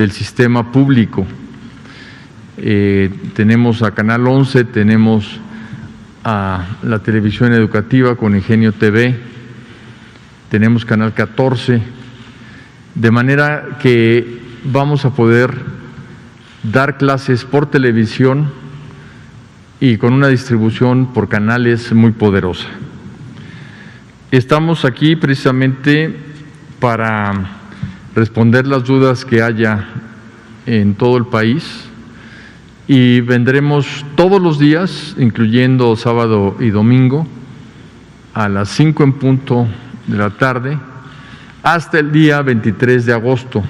del sistema público. Tenemos a Canal 11, tenemos a la televisión educativa con Ingenio TV, tenemos Canal 14, de manera que vamos a poder dar clases por televisión y con una distribución por canales muy poderosa. Estamos aquí precisamente para responder las dudas que haya en todo el país y vendremos todos los días, incluyendo sábado y domingo, a las 5 en punto de la tarde, hasta el día 23 de agosto,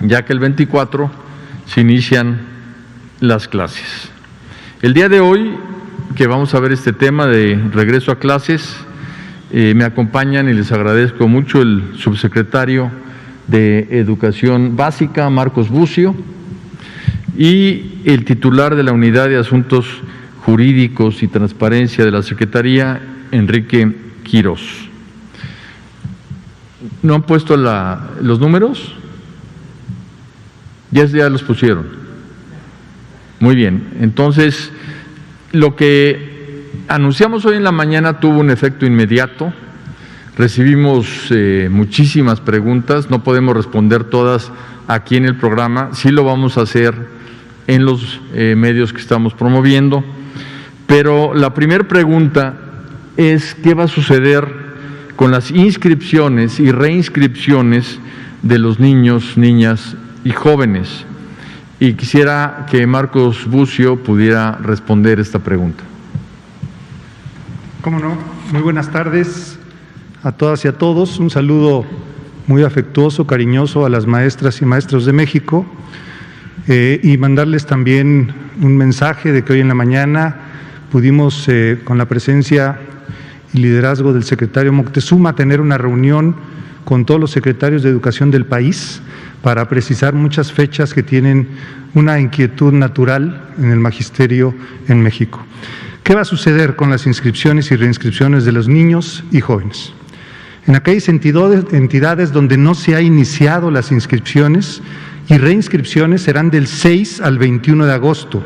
ya que el 24 se inician las clases. El día de hoy, que vamos a ver este tema de regreso a clases, me acompañan y les agradezco mucho el subsecretario de Educación Básica, Marcos Bucio, y el titular de la Unidad de Asuntos Jurídicos y Transparencia de la Secretaría, Enrique Quirós. ¿No han puesto los números? Ya los pusieron. Muy bien, entonces lo que anunciamos hoy en la mañana tuvo un efecto inmediato. Recibimos muchísimas preguntas, no podemos responder todas aquí en el programa, sí lo vamos a hacer en los medios que estamos promoviendo, pero la primera pregunta es ¿qué va a suceder con las inscripciones y reinscripciones de los niños, niñas y jóvenes? Y quisiera que Marcos Bucio pudiera responder esta pregunta. ¿Cómo no? Muy buenas tardes a todas y a todos. Un saludo muy afectuoso, cariñoso a las maestras y maestros de México y mandarles también un mensaje de que hoy en la mañana pudimos, con la presencia y liderazgo del secretario Moctezuma, tener una reunión con todos los secretarios de educación del país para precisar muchas fechas que tienen una inquietud natural en el magisterio en México. ¿Qué va a suceder con las inscripciones y reinscripciones de los niños y jóvenes? En aquellas entidades donde no se ha iniciado las inscripciones y reinscripciones serán del 6 al 21 de agosto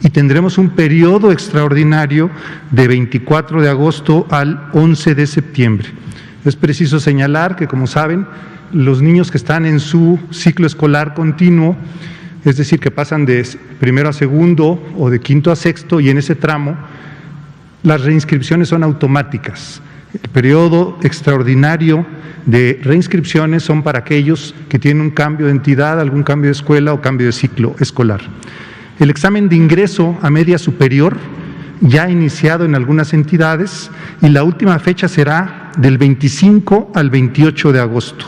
y tendremos un periodo extraordinario de 24 de agosto al 11 de septiembre. Es preciso señalar que, como saben, los niños que están en su ciclo escolar continuo, es decir, que pasan de primero a segundo o de quinto a sexto, y en ese tramo las reinscripciones son automáticas. El periodo extraordinario de reinscripciones son para aquellos que tienen un cambio de entidad, algún cambio de escuela o cambio de ciclo escolar. El examen de ingreso a media superior ya ha iniciado en algunas entidades y la última fecha será del 25 al 28 de agosto.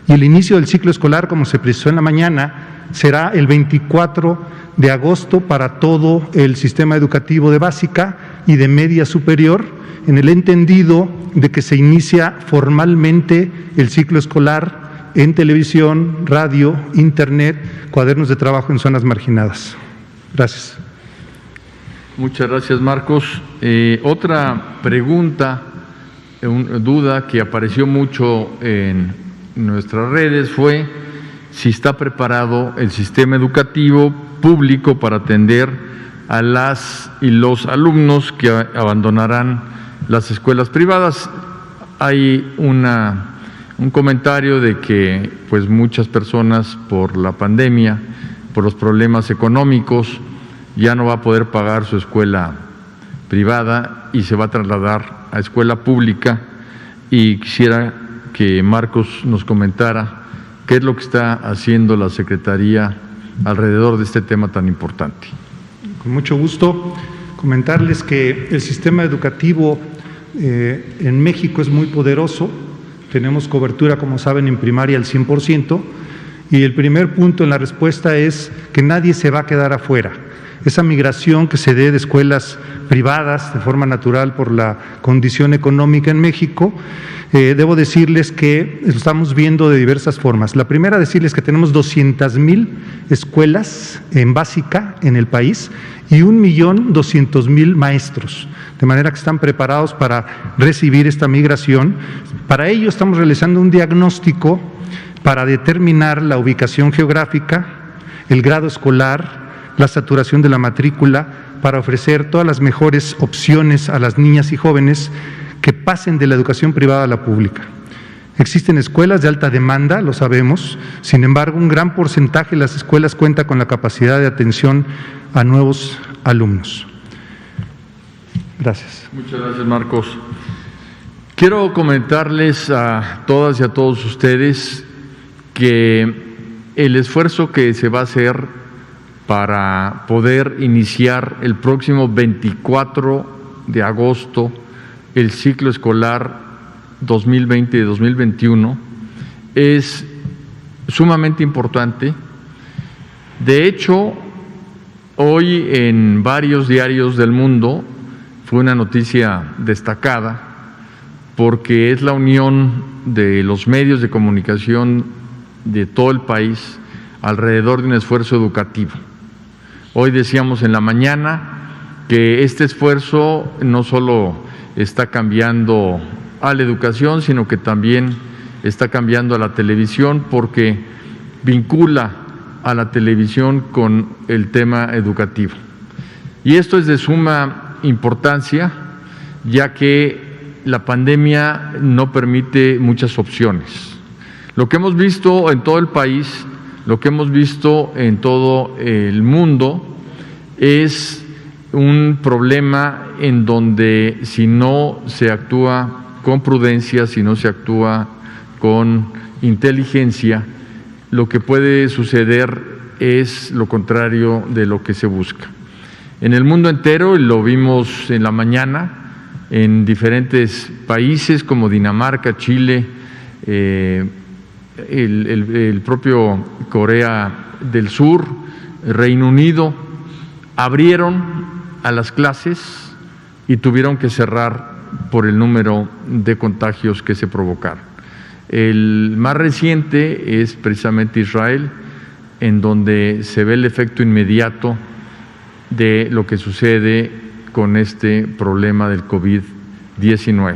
Y el inicio del ciclo escolar, como se precisó en la mañana, será el 24 de agosto para todo el sistema educativo de básica y de media superior, en el entendido de que se inicia formalmente el ciclo escolar en televisión, radio, internet, cuadernos de trabajo en zonas marginadas. Gracias. Muchas gracias, Marcos. Otra pregunta, duda que apareció mucho en nuestras redes fue si está preparado el sistema educativo público para atender a las y los alumnos que abandonarán las escuelas privadas. Hay un comentario de que pues muchas personas por la pandemia, por los problemas económicos, ya no va a poder pagar su escuela privada y se va a trasladar a escuela pública, y quisiera que Marcos nos comentara qué es lo que está haciendo la Secretaría alrededor de este tema tan importante. Con mucho gusto comentarles que el sistema educativo en México es muy poderoso. Tenemos cobertura, como saben, en primaria al 100%, y el primer punto en la respuesta es que nadie se va a quedar afuera. Esa migración que se dé de escuelas privadas de forma natural por la condición económica en México, debo decirles que lo estamos viendo de diversas formas. La primera, decirles que tenemos 200,000 escuelas en básica en el país y 1,200,000 maestros, de manera que están preparados para recibir esta migración. Para ello estamos realizando un diagnóstico para determinar la ubicación geográfica, el grado escolar, la saturación de la matrícula, para ofrecer todas las mejores opciones a las niñas y jóvenes que pasen de la educación privada a la pública. Existen escuelas de alta demanda, lo sabemos, sin embargo, un gran porcentaje de las escuelas cuenta con la capacidad de atención a nuevos alumnos. Gracias. Muchas gracias, Marcos. Quiero comentarles a todas y a todos ustedes que el esfuerzo que se va a hacer para poder iniciar el próximo 24 de agosto el ciclo escolar 2020-2021 es sumamente importante. De hecho, hoy en varios diarios del mundo fue una noticia destacada porque es la unión de los medios de comunicación de todo el país alrededor de un esfuerzo educativo. Hoy decíamos en la mañana que este esfuerzo no solo está cambiando a la educación, sino que también está cambiando a la televisión porque vincula a la televisión con el tema educativo. Y esto es de suma importancia, ya que la pandemia no permite muchas opciones. Lo que hemos visto en todo el país, lo que hemos visto en todo el mundo es un problema en donde si no se actúa con prudencia, si no se actúa con inteligencia, lo que puede suceder es lo contrario de lo que se busca. En el mundo entero, y lo vimos en la mañana, en diferentes países como Dinamarca, Chile, el propio Corea del Sur, Reino Unido, abrieron a las clases y tuvieron que cerrar por el número de contagios que se provocaron. El más reciente es precisamente Israel, en donde se ve el efecto inmediato de lo que sucede con este problema del COVID-19.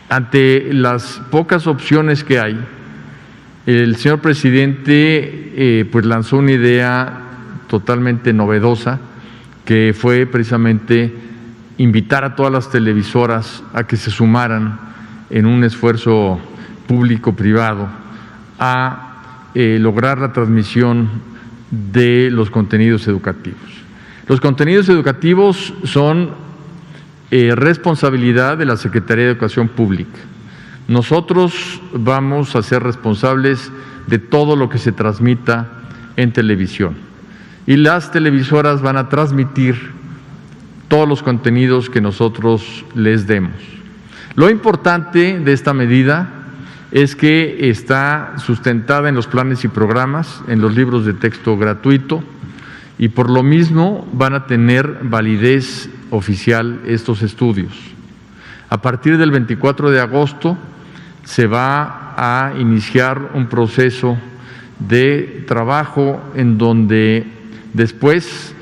Ante las pocas opciones que hay, el señor presidente pues lanzó una idea totalmente novedosa, que fue precisamente invitar a todas las televisoras a que se sumaran en un esfuerzo público-privado a lograr la transmisión de los contenidos educativos. Los contenidos educativos son responsabilidad de la Secretaría de Educación Pública. Nosotros vamos a ser responsables de todo lo que se transmita en televisión y las televisoras van a transmitir todos los contenidos que nosotros les demos. Lo importante de esta medida es que está sustentada en los planes y programas, en los libros de texto gratuito y por lo mismo van a tener validez oficial estos estudios. A partir del 24 de agosto se va a iniciar un proceso de trabajo en donde después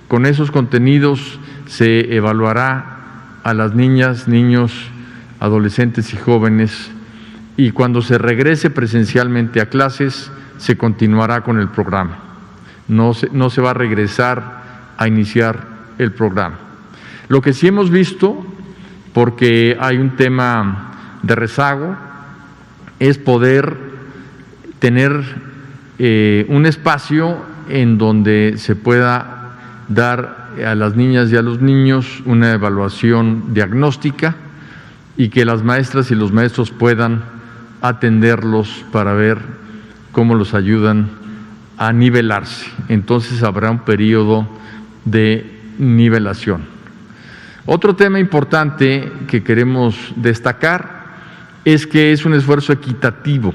con esos contenidos se evaluará a las niñas, niños, adolescentes y jóvenes y cuando se regrese presencialmente a clases se continuará con el programa. No se va a regresar a iniciar el programa. Lo que sí hemos visto, porque hay un tema de rezago, es poder tener un espacio en donde se pueda dar a las niñas y a los niños una evaluación diagnóstica y que las maestras y los maestros puedan atenderlos para ver cómo los ayudan a nivelarse. Entonces habrá un periodo de nivelación. Otro tema importante que queremos destacar es que es un esfuerzo equitativo.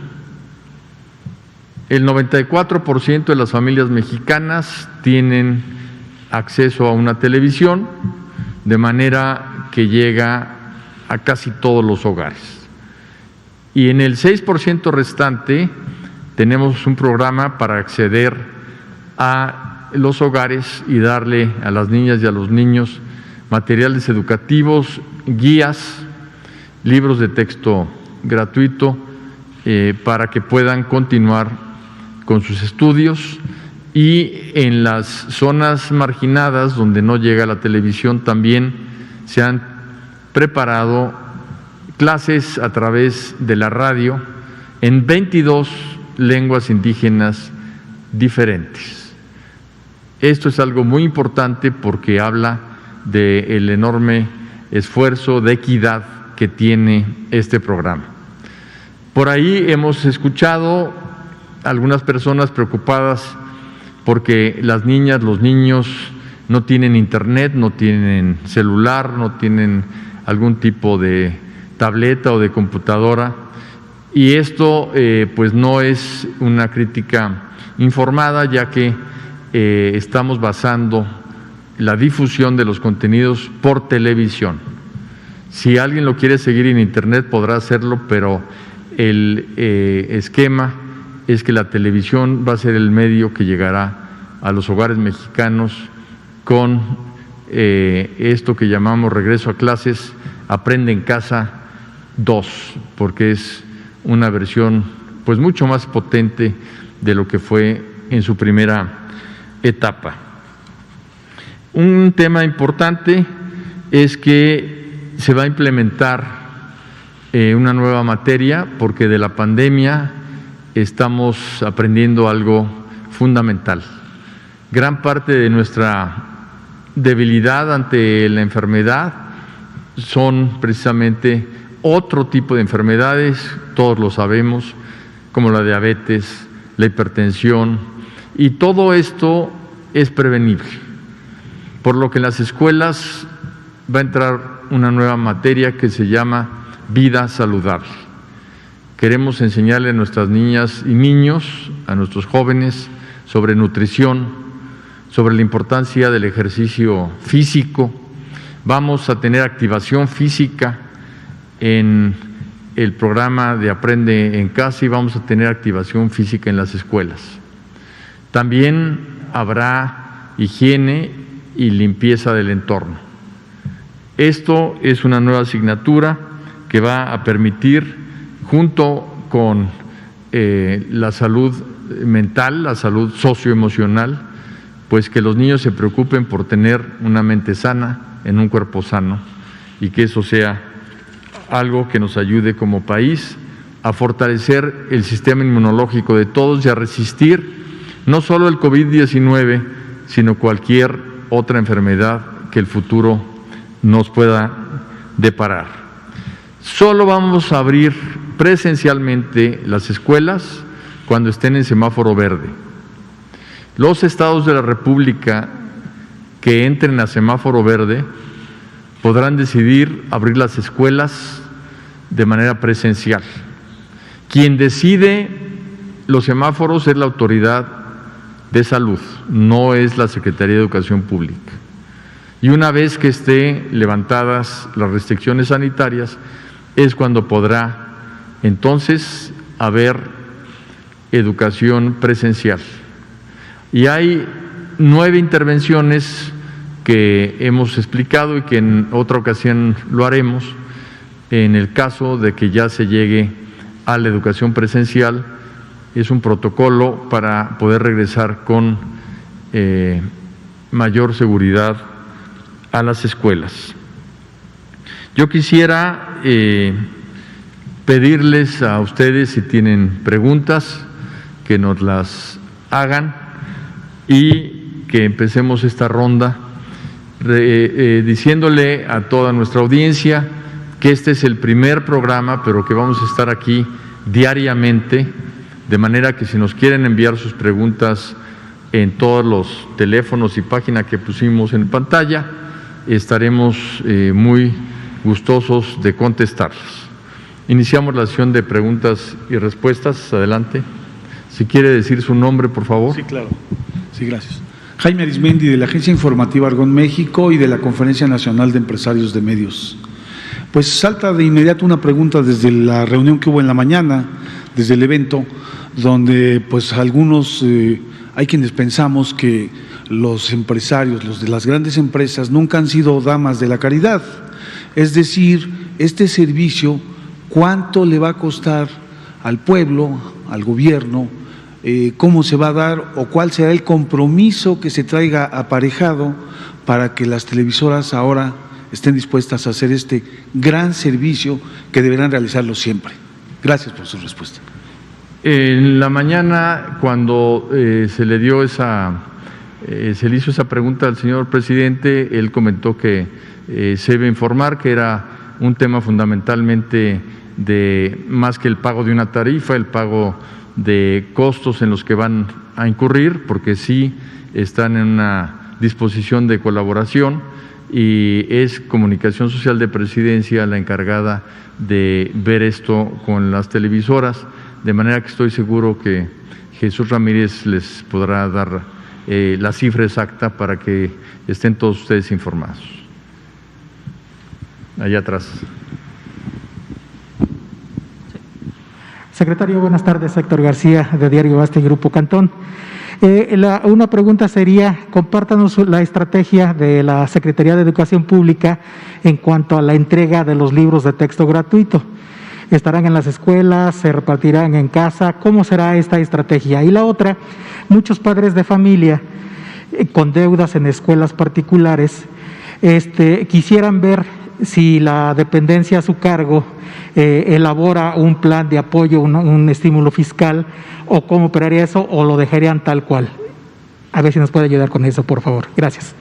El 94% de las familias mexicanas tienen acceso a una televisión, de manera que llega a casi todos los hogares. Y en el 6% restante tenemos un programa para acceder a los hogares y darle a las niñas y a los niños materiales educativos, guías, libros de texto gratuito para que puedan continuar con sus estudios, y en las zonas marginadas donde no llega la televisión también se han preparado clases a través de la radio en 22 lenguas indígenas diferentes. Esto es algo muy importante porque habla del enorme esfuerzo de equidad que tiene este programa. Por ahí hemos escuchado algunas personas preocupadas porque las niñas, los niños no tienen internet, no tienen celular, no tienen algún tipo de tableta o de computadora, y esto pues no es una crítica informada, ya que estamos basando la difusión de los contenidos por televisión. Si alguien lo quiere seguir en internet podrá hacerlo, pero el esquema es que la televisión va a ser el medio que llegará a los hogares mexicanos con esto que llamamos regreso a clases, Aprende en Casa 2, porque es una versión pues mucho más potente de lo que fue en su primera etapa. Un tema importante es que se va a implementar una nueva materia, porque de la pandemia estamos aprendiendo algo fundamental. Gran parte de nuestra debilidad ante la enfermedad son precisamente otro tipo de enfermedades, todos lo sabemos, como la diabetes, la hipertensión, y todo esto es prevenible. Por lo que en las escuelas va a entrar una nueva materia que se llama vida saludable. Queremos enseñarle a nuestras niñas y niños, a nuestros jóvenes, sobre nutrición, sobre la importancia del ejercicio físico. Vamos a tener activación física en el programa de Aprende en Casa y vamos a tener activación física en las escuelas. También habrá higiene y limpieza del entorno. Esto es una nueva asignatura que va a permitir, junto con la salud mental, la salud socioemocional, pues que los niños se preocupen por tener una mente sana en un cuerpo sano, y que eso sea algo que nos ayude como país a fortalecer el sistema inmunológico de todos y a resistir no solo el COVID-19, sino cualquier otra enfermedad que el futuro nos pueda deparar. Solo vamos a abrir presencialmente las escuelas cuando estén en semáforo verde. Los estados de la República que entren a semáforo verde podrán decidir abrir las escuelas de manera presencial. Quien decide los semáforos es la autoridad de salud, no es la Secretaría de Educación Pública. Y una vez que estén levantadas las restricciones sanitarias, es cuando podrá entonces haber educación presencial. Y hay 9 intervenciones que hemos explicado y que en otra ocasión lo haremos en el caso de que ya se llegue a la educación presencial. Es un protocolo para poder regresar con mayor seguridad a las escuelas. Yo quisiera pedirles a ustedes, si tienen preguntas, que nos las hagan y que empecemos esta ronda diciéndole a toda nuestra audiencia que este es el primer programa, pero que vamos a estar aquí diariamente, de manera que si nos quieren enviar sus preguntas en todos los teléfonos y páginas que pusimos en pantalla, estaremos muy gustosos de contestarlas. Iniciamos la sesión de preguntas y respuestas. Adelante. Si quiere decir su nombre, por favor. Sí, claro. Sí, gracias. Jaime Arismendi, de la Agencia Informativa Argón México y de la Conferencia Nacional de Empresarios de Medios. Pues salta de inmediato una pregunta desde la reunión que hubo en la mañana, desde el evento, donde pues algunos, hay quienes pensamos que los empresarios, los de las grandes empresas, nunca han sido damas de la caridad. Es decir, este servicio, ¿cuánto le va a costar al pueblo, al gobierno, cómo se va a dar o cuál será el compromiso que se traiga aparejado para que las televisoras ahora estén dispuestas a hacer este gran servicio que deberán realizarlo siempre. Gracias por su respuesta. En la mañana, cuando se le dio se le hizo esa pregunta al señor presidente, él comentó que se debe informar que era un tema fundamentalmente de más que el pago de una tarifa, el pago de costos en los que van a incurrir, porque sí están en una disposición de colaboración y es Comunicación Social de Presidencia la encargada de ver esto con las televisoras, de manera que estoy seguro que Jesús Ramírez les podrá dar la cifra exacta para que estén todos ustedes informados. Allá atrás. Secretario, buenas tardes. Héctor García, de Diario Basta y Grupo Cantón. Una pregunta sería, compártanos la estrategia de la Secretaría de Educación Pública en cuanto a la entrega de los libros de texto gratuito. ¿Estarán en las escuelas? ¿Se repartirán en casa? ¿Cómo será esta estrategia? Y la otra, muchos padres de familia con deudas en escuelas particulares quisieran ver si la dependencia a su cargo elabora un plan de apoyo, un estímulo fiscal, o cómo operaría eso, o lo dejarían tal cual. A ver si nos puede ayudar con eso, por favor. Gracias.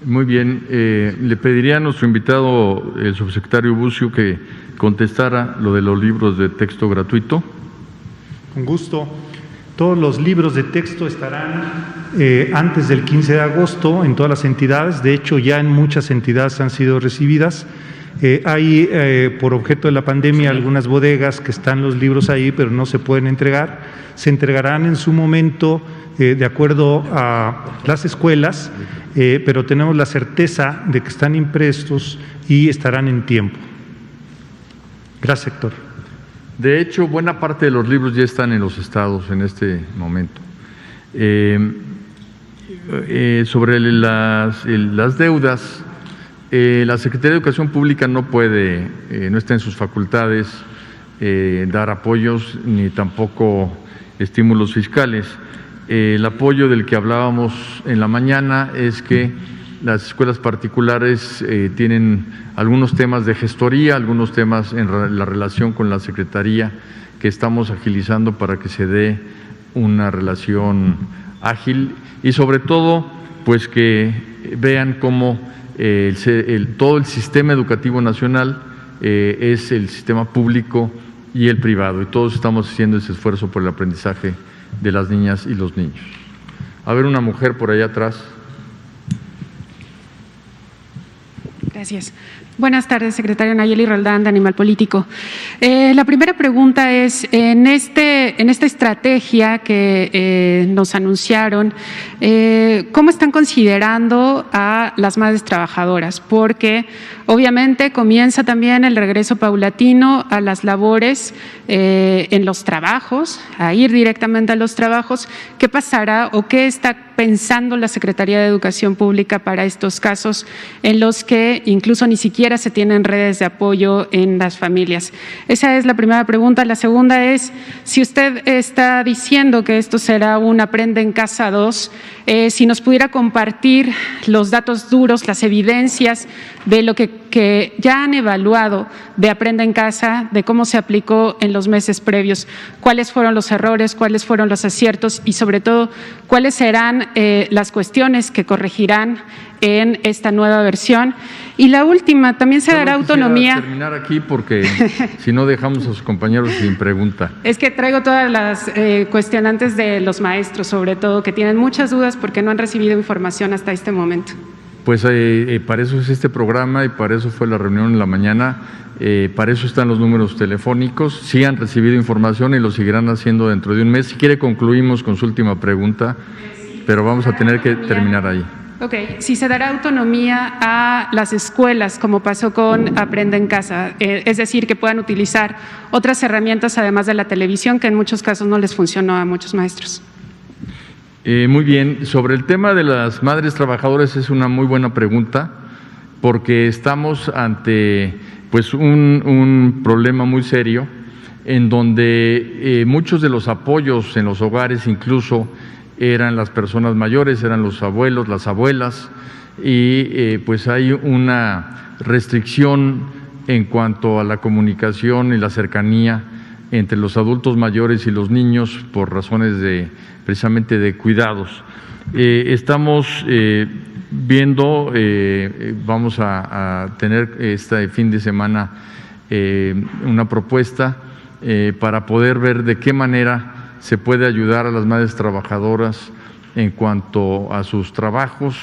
Muy bien. Le pediría a nuestro invitado, el subsecretario Bucio, que contestara lo de los libros de texto gratuito. Con gusto. Todos los libros de texto estarán antes del 15 de agosto en todas las entidades. De hecho, ya en muchas entidades han sido recibidas. Hay, por objeto de la pandemia, algunas bodegas que están los libros ahí, pero no se pueden entregar. Se entregarán en su momento de acuerdo a las escuelas, pero tenemos la certeza de que están impresos y estarán en tiempo. Gracias, Héctor. De hecho, buena parte de los libros ya están en los estados en este momento. Sobre las deudas, la Secretaría de Educación Pública no puede, no está en sus facultades dar apoyos ni tampoco estímulos fiscales. El apoyo del que hablábamos en la mañana es que las escuelas particulares tienen algunos temas de gestoría, algunos temas en la relación con la Secretaría que estamos agilizando para que se dé una relación ágil y sobre todo pues que vean cómo todo el sistema educativo nacional es el sistema público y el privado y todos estamos haciendo ese esfuerzo por el aprendizaje de las niñas y los niños. A ver, una mujer por allá atrás. Gracias. Buenas tardes, secretario. Nayeli Roldán, de Animal Político. La primera pregunta es, en esta estrategia que nos anunciaron, ¿cómo están considerando a las madres trabajadoras? Porque obviamente comienza también el regreso paulatino a las labores en los trabajos, a ir directamente a los trabajos. ¿Qué pasará o qué está pensando la Secretaría de Educación Pública para estos casos en los que incluso ni siquiera se tienen redes de apoyo en las familias? Esa es la primera pregunta. La segunda es, si usted está diciendo que esto será un Aprende en Casa 2, si nos pudiera compartir los datos duros, las evidencias de lo que ya han evaluado de Aprende en Casa, de cómo se aplicó en los meses previos, cuáles fueron los errores, cuáles fueron los aciertos y sobre todo cuáles serán las cuestiones que corregirán en esta nueva versión. Y la última, también se dará autonomía. Terminar aquí porque si no dejamos a sus compañeros sin pregunta. Es que traigo todas las cuestionantes de los maestros, sobre todo, que tienen muchas dudas porque no han recibido información hasta este momento. Pues para eso es este programa y para eso fue la reunión en la mañana. Para eso están los números telefónicos. Sí han recibido información y lo seguirán haciendo dentro de un mes. Si quiere concluimos con su última pregunta, pero vamos a tener que terminar ahí. Ok, si se dará autonomía a las escuelas, como pasó con Aprende en Casa, es decir, que puedan utilizar otras herramientas además de la televisión, que en muchos casos no les funcionó a muchos maestros. Muy bien, sobre el tema de las madres trabajadoras es una muy buena pregunta, porque estamos ante pues un problema muy serio en donde muchos de los apoyos en los hogares incluso eran las personas mayores, eran los abuelos, las abuelas, y pues hay una restricción en cuanto a la comunicación y la cercanía entre los adultos mayores y los niños por razones precisamente de cuidados. Estamos viendo, vamos a tener este fin de semana una propuesta para poder ver de qué manera se puede ayudar a las madres trabajadoras en cuanto a sus trabajos,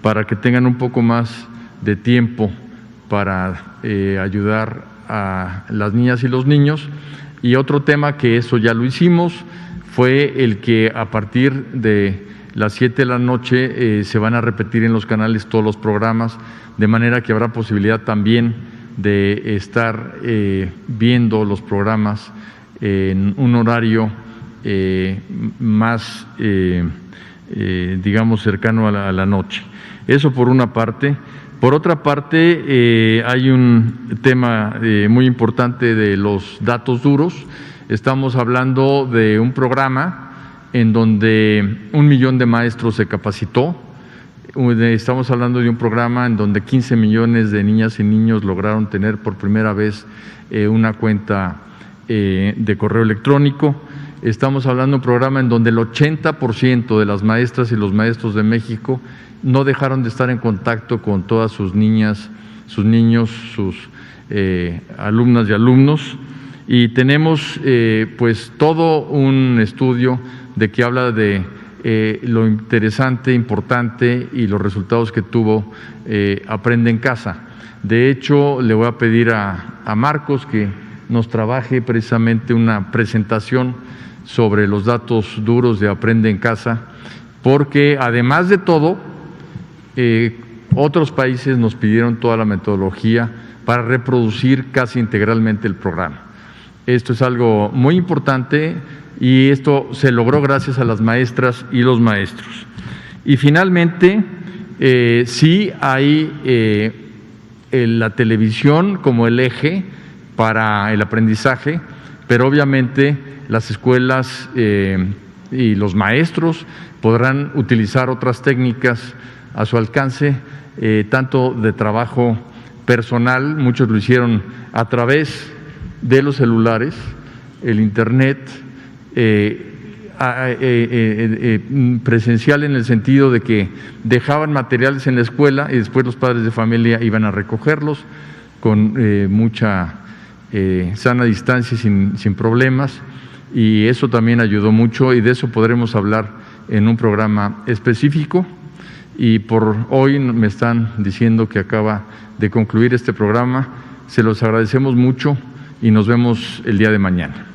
para que tengan un poco más de tiempo para ayudar a las niñas y los niños. Y otro tema que eso ya lo hicimos fue el que a partir de las 7 de la noche se van a repetir en los canales todos los programas, de manera que habrá posibilidad también de estar viendo los programas en un horario más, digamos, cercano a la noche. Eso por una parte. Por otra parte, hay un tema muy importante de los datos duros. Estamos hablando de un programa en donde 1 millón de maestros se capacitó. Estamos hablando de un programa en donde 15 millones de niñas y niños lograron tener por primera vez una cuenta de correo electrónico. Estamos hablando de un programa en donde el 80% de las maestras y los maestros de México no dejaron de estar en contacto con todas sus niñas, sus niños, sus alumnas y alumnos. Y tenemos pues todo un estudio de que habla de lo interesante, importante y los resultados que tuvo Aprende en Casa. De hecho, le voy a pedir a Marcos que nos trabaje precisamente una presentación sobre los datos duros de Aprende en Casa, porque además de todo, otros países nos pidieron toda la metodología para reproducir casi integralmente el programa. Esto es algo muy importante y esto se logró gracias a las maestras y los maestros. Y finalmente, sí hay la televisión como el eje para el aprendizaje, pero obviamente las escuelas y los maestros podrán utilizar otras técnicas a su alcance, tanto de trabajo personal, muchos lo hicieron a través de los celulares, el internet, presencial en el sentido de que dejaban materiales en la escuela y después los padres de familia iban a recogerlos con mucha sana distancia sin problemas, y eso también ayudó mucho, y de eso podremos hablar en un programa específico. Y por hoy me están diciendo que acaba de concluir este programa. Se los agradecemos mucho y nos vemos el día de mañana.